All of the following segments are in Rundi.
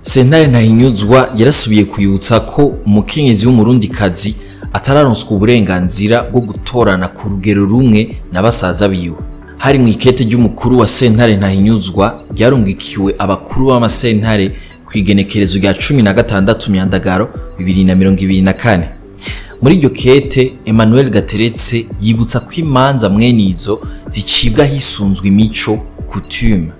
Sentare ntahinyuzwa yarasubiye kwibutsa ko umukenyezi w'umurundikazi atararonswa uburenganzira bwo gutorana ku rugero rumwe na basaza biwe. Hari mu ikete ry'umukuru wa sentare ntahinyuzwa ryarungikiwe abakuru b'amasentare kwigenekerezo rya 16 Myandagaro 2024. Muri iryo kete Emmanuel Gateretse yibutsa ko imanza mwenizo zicibwa hisunzwe imico coutume.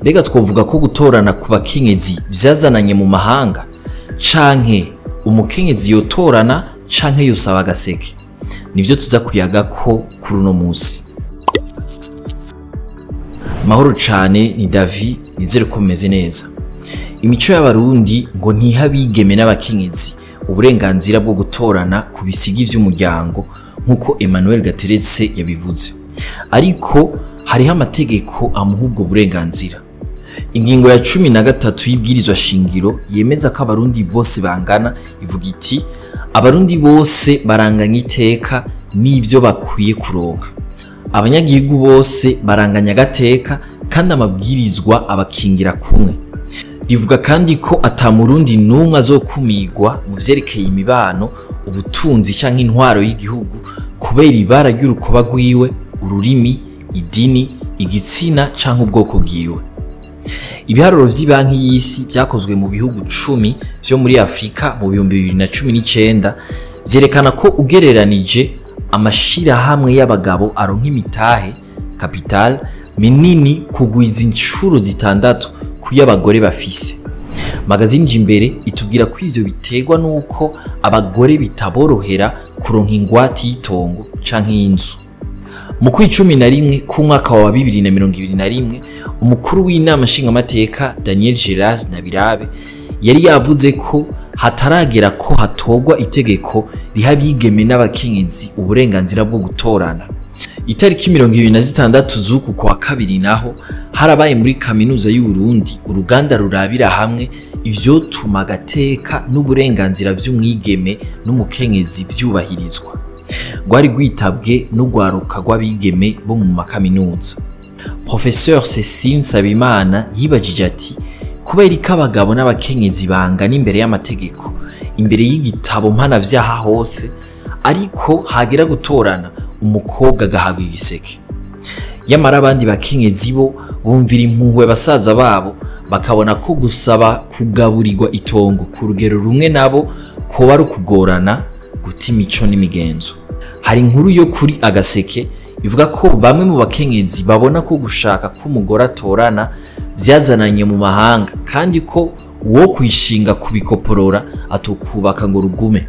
Mbega twovuga ko gutorana ku bakenyezi vyazananye mu mahanga canke umukenyezi yotorana canke yosaba agaseke? Nivyo tuza kuyaga ko kuri uno musi. Mahoro cane, ni David, nizere ko meze neza. Imico y'abarundi ngo ntihabigeme n'abakenyezi uburenganzira bwo gutorana ku bisigi vy'umuryango nkuko Emmanuel Gateretse yabivuze. Ariko hariho amategeko amuha ubwo burenganzira. Ingingo ya 13 y'ibwirizwa shingiro yemeza ko abarundi bose bangana, ivuga iti abarundi bose baranganya iteka n'ivyo bakwiye kuronka. Abanyagihugu bose baranganya agateka kandi amabwirizwa abakingira kumwe. Rivuga kandi ko atamurundi numwe azokumigwa mu vyerekeye imibano, ubutunzi canke intwaro y'igihugu kubera ibara ry'urukoba rwiwe, ururimi, idini, igitsina canke ubwoko bwiwe. Ibiharuro vy'ibanki y'isi vyakozwe mu bihugu 10 vyo muri Afrika mu 2019 vyerekana ko ugereranije amashirahamwe y'abagabo aronka imitahe capital minini kugwiza incuro zitandatu kuy'abagore bafise. Magazine Imbere itubwira ko ivyo biterwa nuko abagore bitaborohera kuronka ingwate y'itongo canke y'inzu. Mu kwa 11 ku mwaka wa 2021 umukuru w'inama nshingamateka Daniel Gerard Nabirabe yari yavuze ko hataragera ko hatogwa itegeko rihabigeme n'abakenyezi uburenganzira bwo gutorana. Itariki 26 z'uku kwa kabiri naho harabaye muri kaminuza y'u Burundi uruganda rurabira hamwe ivyotuma agateka n'uburenganzira vy'umwigeme n'umukenyezi vyubahirizwa. Gwari gwitabwe n'ugwaruka rw'abigeme bo mu makaminuza. Professeur Cécile Sabimana yibajije ati kubera ko abagabo n'abakenyezi bangana imbere y'amategeko, imbere y'igitabo mpanavyaha hose, ariko hagera gutorana umukobwa agahabwa igiseke. Yamara abandi bakenyezi bo bumvira impuhwe basaza babo bakabona ko gusaba kugaburirwa itongo ku rugero rumwe nabo ko bari kugorana guta imico n'imigenzo. Hari inkuru yo kuri agaseke ivuga ko bamwe mu bakenyezi babona ko gushaka ko umugore atorana vyazananye mu mahanga kandi ko uwo kwishinga kubikoporora atokubaka ngo rugume.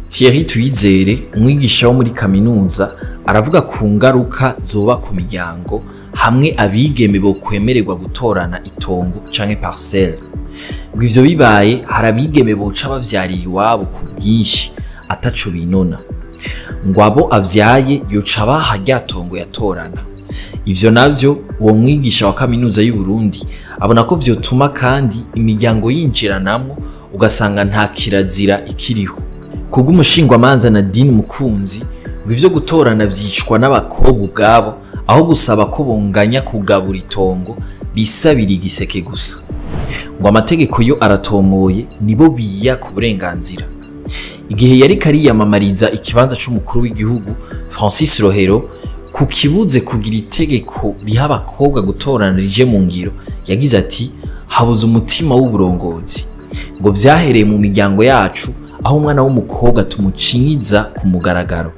Thierry Tuyizere, umwigisha wo muri kaminuza, aravuga ku ngaruka zoba ku miryango hamwe abigeme bo kwemererwa gutorana itongo canke parcelle. Ngo ivyo bibaye hari abigeme boca bavyarira iwabo ku bwinshi ataco binona. Ngo abo avyaye yoca baha ryatongo yatorana. Ivyo navyo uwo mwigisha wa kaminuza y'u Burundi abona ko vyotuma kandi imiryango yinjiranamwo ugasanga nta kirazira ikiriho. Kubw'umushingwamanza Nadine Mukunzi, ngo ivyo gutorana vyicwa n'abakobwa ubwabo aho gusaba ko bonganya kugabura itongo bisabira igiseke gusa. Ngo amategeko yo aratomoye nibo biya ku burenganzira. Igihe yari kariyamamariza ikibanza c'umukuru w'igihugu Francis Rohero ku kibuze kugira itegeko riha abakobwa gutorana rije mu ngiro, yagize ati habuze umutima w'uburongozi. Ngo vyahereye mu miryango yacu aho umwana w'umukobwa tumucinyiza ku mugaragaro.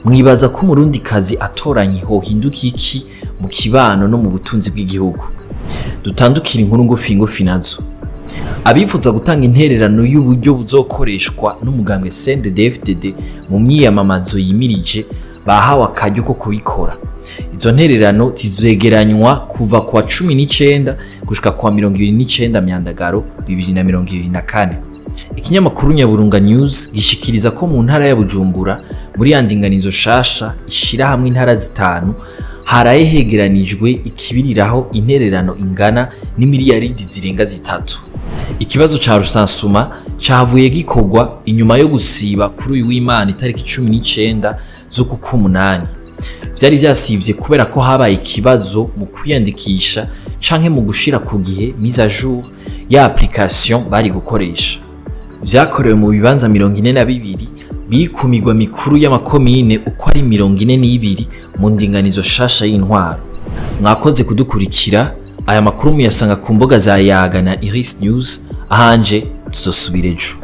Mwibaza ko Umurundikazi atoranye hohinduka iki mu kibano no mu butunzi bw'igihugu? Dutandukira inkuru ngufi nazo. Abifuza gutanga intererano y'uburyo buzokoreshwa n'umugambwe Cndd-fdd mu myiyamamazo yimirije bahawe akaryo ko kubikora. Izo ntererano zizegeranywa kuva kwa 19 gushika kwa 29 Myandagaro 2024. Ikinyamakuru Nyaburunga News gishikiriza ko mu ntara ya Bujumbura muri yandinganizo shasha ishira hamwe intara zitanu haraye hegeranijwe ikibiriraho intererano ingana n'imiliyaridi zirenga 3. Ikibazo ca rusansuma cavuye gikorwa inyuma yo gusiba kuri uyu w'Imana itariki 19 z'uku k'umunani. Vyari vyasivye kubera ko habaye ikibazo mu kwiyandikisha canke mu gushira ku gihe mise à jour ya application bari gukoresha. Vyakorewe mu bibanza 42 biri ku migwa mikuru y'amakomine uko ari 42 mu ndinganizo shasha y'intwaro. Mwakoze kudukurikira, aya makuru muyasanga ku mbuga za Yaga na Iris News, ahanje tuzosubira ejo.